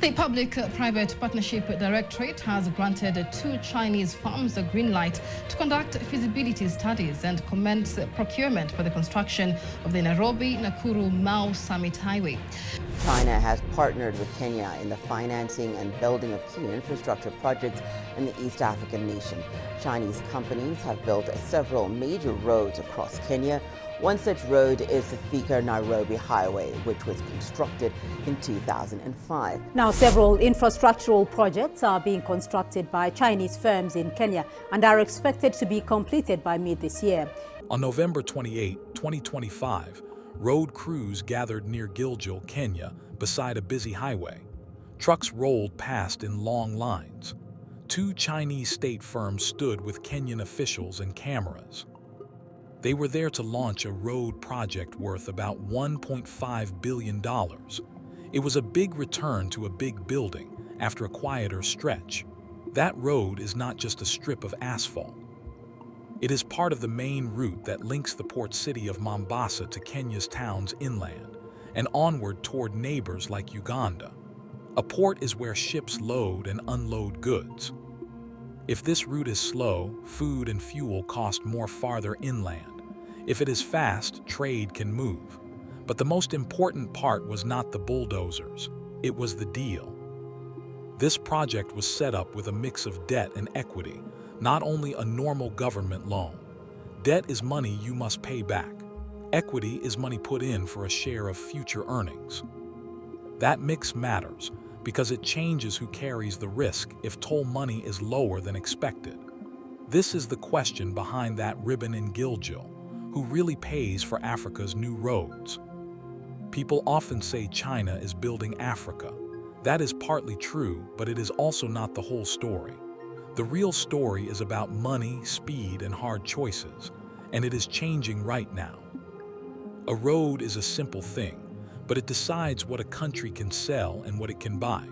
The Public-Private Partnership Directorate has granted 2 Chinese firms a green light to conduct feasibility studies and commence procurement for the construction of the Nairobi-Nakuru-Mau Summit Highway. China has partnered with Kenya in the financing and building of key infrastructure projects in the East African nation. Chinese companies have built several major roads across Kenya. One such road is the Thika-Nairobi Highway, which was constructed in 2005. Now, several infrastructural projects are being constructed by Chinese firms in Kenya and are expected to be completed by mid this year. On November 28, 2025, road crews gathered near Gilgil, Kenya, beside a busy highway. Trucks rolled past in long lines. 2 Chinese state firms stood with Kenyan officials and cameras. They were there to launch a road project worth about $1.5 billion. It was a big return to a big building after a quieter stretch. That road is not just a strip of asphalt. It is part of the main route that links the port city of Mombasa to Kenya's towns inland and onward toward neighbors like Uganda. A port is where ships load and unload goods. If this route is slow, food and fuel cost more farther inland. If it is fast, trade can move. But the most important part was not the bulldozers, it was the deal. This project was set up with a mix of debt and equity, not only a normal government loan. Debt is money you must pay back. Equity is money put in for a share of future earnings. That mix matters because it changes who carries the risk if toll money is lower than expected. This is the question behind that ribbon in Gilgil. Who really pays for Africa's new roads? People often say China is building Africa. That is partly true, but it is also not the whole story. The real story is about money, speed, and hard choices, and it is changing right now. A road is a simple thing, but it decides what a country can sell and what it can buy.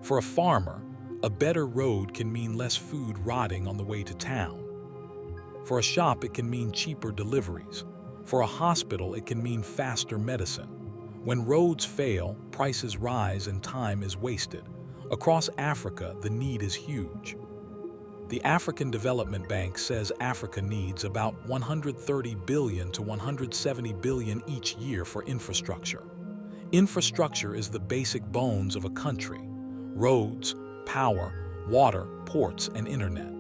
For a farmer, a better road can mean less food rotting on the way to town. For a shop, it can mean cheaper deliveries. For a hospital, it can mean faster medicine. When roads fail, prices rise and time is wasted. Across Africa, the need is huge. The African Development Bank says Africa needs about 130 billion to 170 billion each year for infrastructure. Infrastructure is the basic bones of a country: roads, power, water, ports, and internet.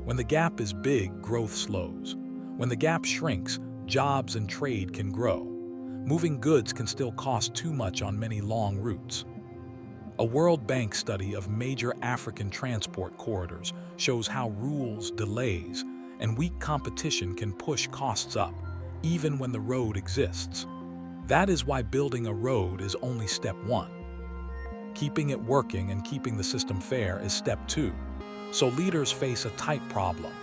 When the gap is big, growth slows. When the gap shrinks, jobs and trade can grow. Moving goods can still cost too much on many long routes. A World Bank study of major African transport corridors shows how rules, delays, and weak competition can push costs up, even when the road exists. That is why building a road is only step 1. Keeping it working and keeping the system fair is step 2. So leaders face a tight problem.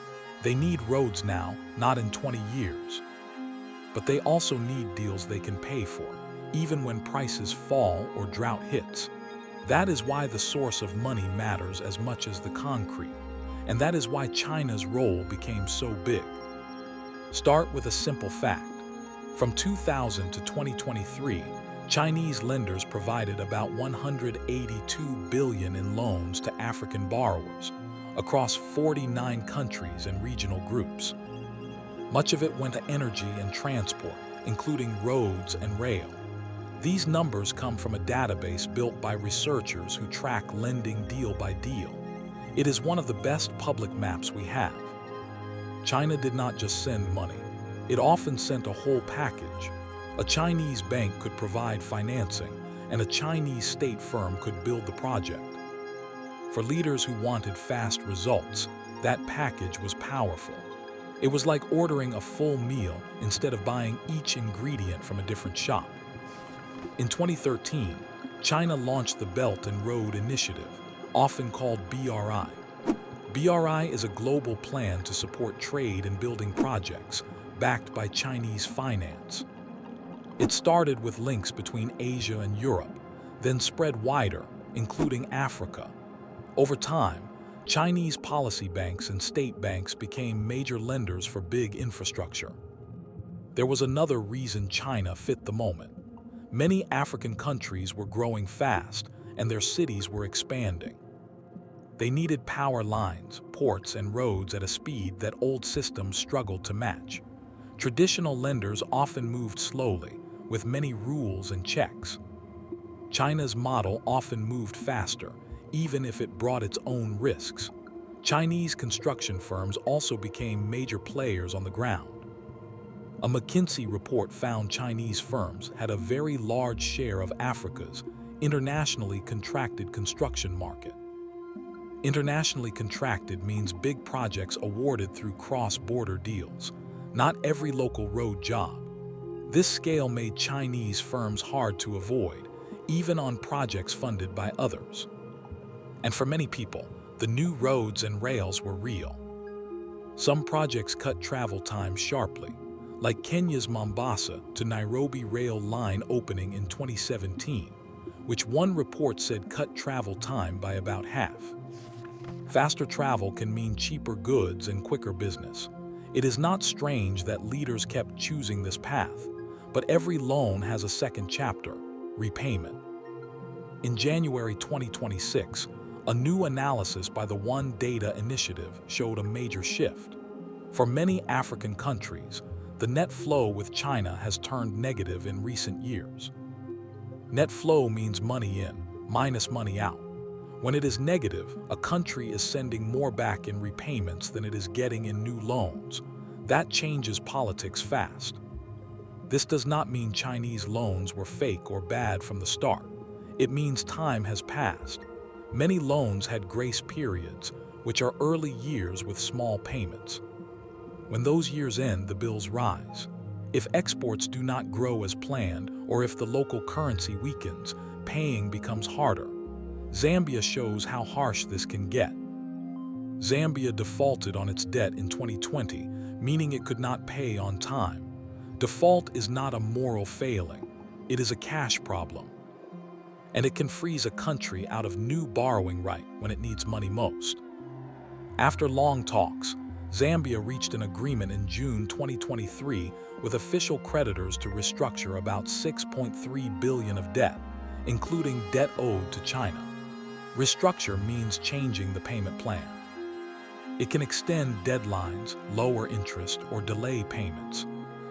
They need roads now, not in 20 years. But they also need deals they can pay for, even when prices fall or drought hits. That is why the source of money matters as much as the concrete. And that is why China's role became so big. Start with a simple fact. From 2000 to 2023, Chinese lenders provided about 182 billion in loans to African borrowers across 49 countries and regional groups. Much of it went to energy and transport, including roads and rail. These numbers come from a database built by researchers who track lending deal by deal. It is one of the best public maps we have. China did not just send money. It often sent a whole package. A Chinese bank could provide financing, and a Chinese state firm could build the project. For leaders who wanted fast results, that package was powerful. It was like ordering a full meal instead of buying each ingredient from a different shop. In 2013, China launched the Belt and Road Initiative, often called BRI. BRI is a global plan to support trade and building projects, backed by Chinese finance. It started with links between Asia and Europe, then spread wider, including Africa. Over time, Chinese policy banks and state banks became major lenders for big infrastructure. There was another reason China fit the moment. Many African countries were growing fast, and their cities were expanding. They needed power lines, ports, and roads at a speed that old systems struggled to match. Traditional lenders often moved slowly, with many rules and checks. China's model often moved faster, even if it brought its own risks. Chinese construction firms also became major players on the ground. A McKinsey report found Chinese firms had a very large share of Africa's internationally contracted construction market. Internationally contracted means big projects awarded through cross-border deals, not every local road job. This scale made Chinese firms hard to avoid, even on projects funded by others. And for many people, the new roads and rails were real. Some projects cut travel time sharply, like Kenya's Mombasa to Nairobi rail line opening in 2017, which one report said cut travel time by about half. Faster travel can mean cheaper goods and quicker business. It is not strange that leaders kept choosing this path, but every loan has a second chapter, repayment. In January 2026, a new analysis by the One Data Initiative showed a major shift. For many African countries, the net flow with China has turned negative in recent years. Net flow means money in, minus money out. When it is negative, a country is sending more back in repayments than it is getting in new loans. That changes politics fast. This does not mean Chinese loans were fake or bad from the start. It means time has passed. Many loans had grace periods, which are early years with small payments. When those years end, the bills rise. If exports do not grow as planned, or if the local currency weakens, paying becomes harder. Zambia shows how harsh this can get. Zambia defaulted on its debt in 2020, meaning it could not pay on time. Default is not a moral failing, it is a cash problem. And it can freeze a country out of new borrowing right when it needs money most. After long talks, Zambia reached an agreement in June 2023 with official creditors to restructure about $6.3 billion of debt, including debt owed to China. Restructure means changing the payment plan. It can extend deadlines, lower interest, or delay payments.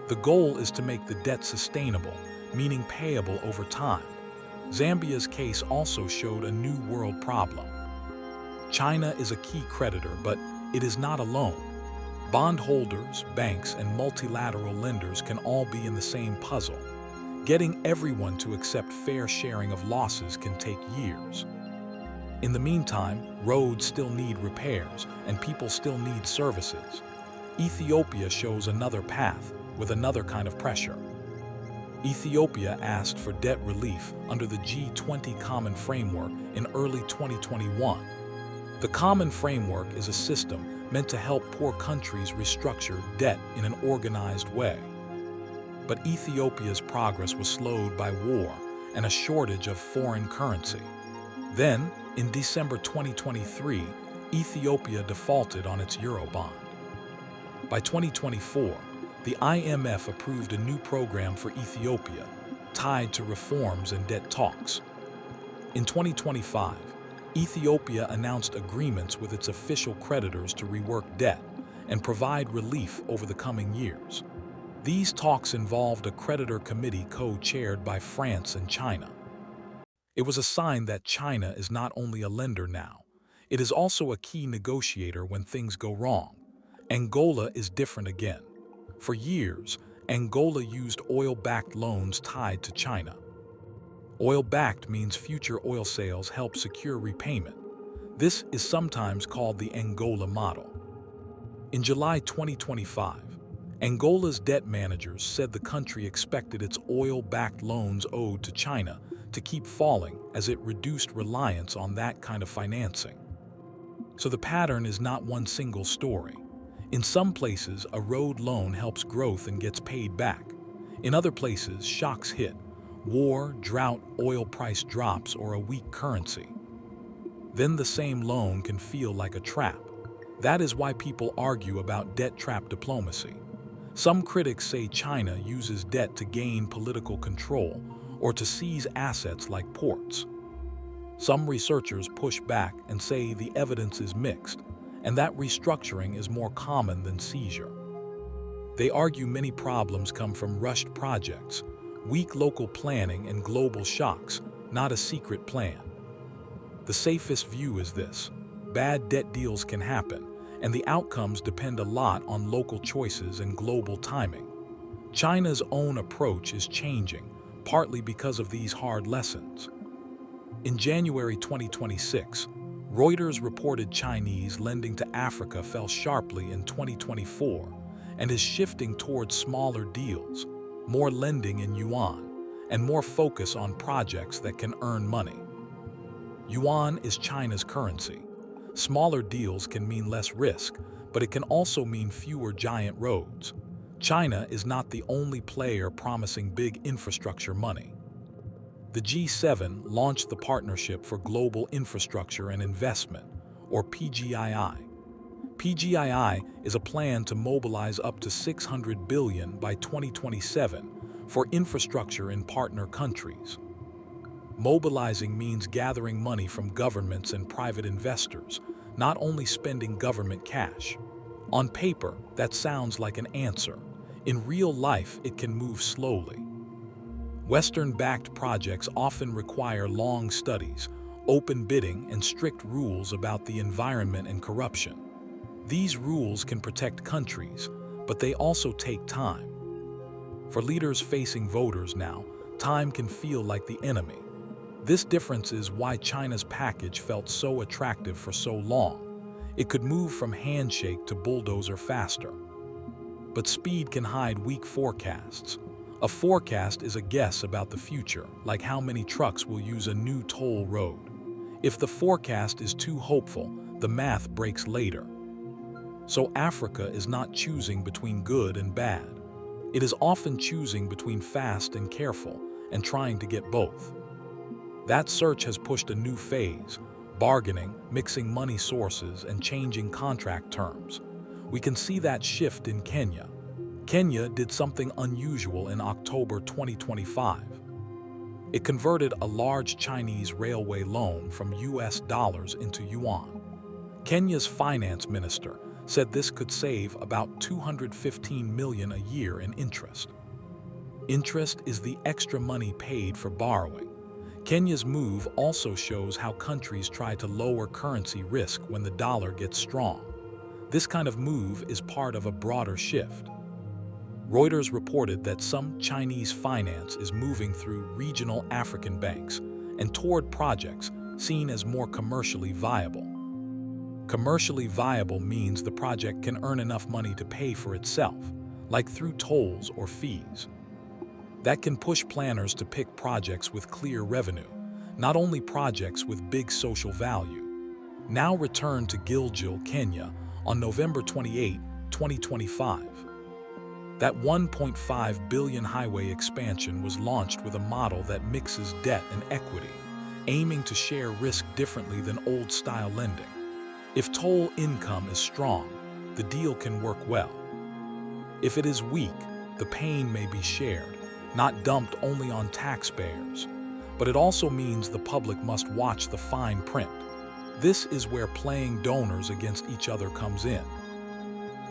The goal is to make the debt sustainable, meaning payable over time. Zambia's case also showed a new world problem. China is a key creditor, but it is not alone. Bondholders, banks, and multilateral lenders can all be in the same puzzle. Getting everyone to accept fair sharing of losses can take years. In the meantime, roads still need repairs, and people still need services. Ethiopia shows another path, with another kind of pressure. Ethiopia asked for debt relief under the G20 Common Framework in early 2021. The Common Framework is a system meant to help poor countries restructure debt in an organized way. But Ethiopia's progress was slowed by war and a shortage of foreign currency. Then, in December 2023, Ethiopia defaulted on its Eurobond. By 2024, the IMF approved a new program for Ethiopia, tied to reforms and debt talks. In 2025, Ethiopia announced agreements with its official creditors to rework debt and provide relief over the coming years. These talks involved a creditor committee co-chaired by France and China. It was a sign that China is not only a lender now, it is also a key negotiator when things go wrong. Angola is different again. For years, Angola used oil-backed loans tied to China. Oil-backed means future oil sales help secure repayment. This is sometimes called the Angola model. In July 2025, Angola's debt managers said the country expected its oil-backed loans owed to China to keep falling as it reduced reliance on that kind of financing. So the pattern is not one single story. In some places, a road loan helps growth and gets paid back. In other places, shocks hit: war, drought, oil price drops, or a weak currency. Then the same loan can feel like a trap. That is why people argue about debt trap diplomacy. Some critics say China uses debt to gain political control or to seize assets like ports. Some researchers push back and say the evidence is mixed, and that restructuring is more common than seizure. They argue many problems come from rushed projects, weak local planning, and global shocks, not a secret plan. The safest view is this: bad debt deals can happen, and the outcomes depend a lot on local choices and global timing. China's own approach is changing, partly because of these hard lessons. In January 2026, Reuters reported Chinese lending to Africa fell sharply in 2024 and is shifting towards smaller deals, more lending in yuan, and more focus on projects that can earn money. Yuan is China's currency. Smaller deals can mean less risk, but it can also mean fewer giant roads. China is not the only player promising big infrastructure money. The G7 launched the Partnership for Global Infrastructure and Investment, or PGII. PGII is a plan to mobilize up to $600 billion by 2027 for infrastructure in partner countries. Mobilizing means gathering money from governments and private investors, not only spending government cash. On paper, that sounds like an answer. In real life, it can move slowly. Western-backed projects often require long studies, open bidding, and strict rules about the environment and corruption. These rules can protect countries, but they also take time. For leaders facing voters now, time can feel like the enemy. This difference is why China's package felt so attractive for so long. It could move from handshake to bulldozer faster. But speed can hide weak forecasts. A forecast is a guess about the future, like how many trucks will use a new toll road. If the forecast is too hopeful, the math breaks later. So Africa is not choosing between good and bad. It is often choosing between fast and careful, and trying to get both. That search has pushed a new phase: bargaining, mixing money sources, and changing contract terms. We can see that shift in Kenya. Kenya did something unusual in October 2025. It converted a large Chinese railway loan from US dollars into yuan. Kenya's finance minister said this could save about $215 million a year in interest. Interest is the extra money paid for borrowing. Kenya's move also shows how countries try to lower currency risk when the dollar gets strong. This kind of move is part of a broader shift. Reuters reported that some Chinese finance is moving through regional African banks and toward projects seen as more commercially viable. Commercially viable means the project can earn enough money to pay for itself, like through tolls or fees. That can push planners to pick projects with clear revenue, not only projects with big social value. Now return to Gilgil, Kenya, on November 28, 2025. That $1.5 billion highway expansion was launched with a model that mixes debt and equity, aiming to share risk differently than old-style lending. If toll income is strong, the deal can work well. If it is weak, the pain may be shared, not dumped only on taxpayers. But it also means the public must watch the fine print. This is where playing donors against each other comes in.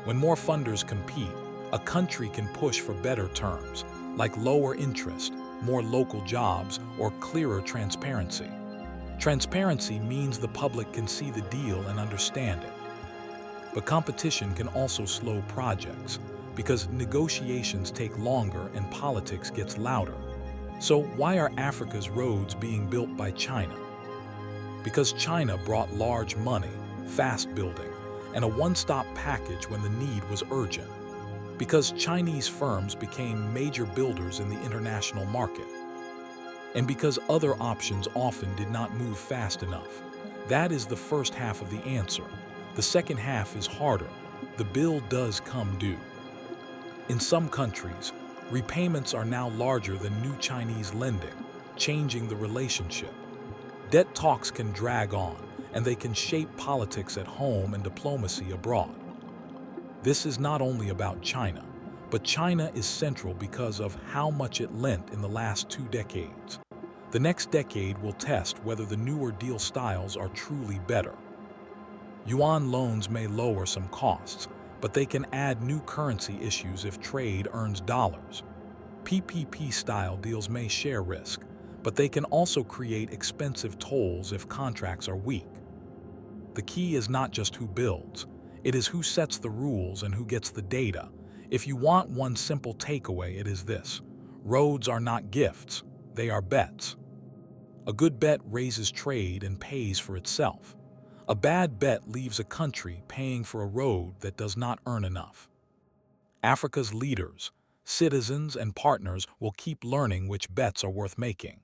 When more funders compete, a country can push for better terms, like lower interest, more local jobs, or clearer transparency. Transparency means the public can see the deal and understand it. But competition can also slow projects, because negotiations take longer and politics gets louder. So why are Africa's roads being built by China? Because China brought large money, fast building, and a one-stop package when the need was urgent. Because Chinese firms became major builders in the international market. And because other options often did not move fast enough. That is the first half of the answer. The second half is harder. The bill does come due. In some countries, repayments are now larger than new Chinese lending, changing the relationship. Debt talks can drag on, and they can shape politics at home and diplomacy abroad. This is not only about China, but China is central because of how much it lent in the last 2 decades. The next decade will test whether the newer deal styles are truly better. Yuan loans may lower some costs, but they can add new currency issues if trade earns dollars. PPP-style deals may share risk, but they can also create expensive tolls if contracts are weak. The key is not just who builds, it is who sets the rules and who gets the data. If you want one simple takeaway, it is this: roads are not gifts, they are bets. A good bet raises trade and pays for itself. A bad bet leaves a country paying for a road that does not earn enough. Africa's leaders, citizens, and partners will keep learning which bets are worth making.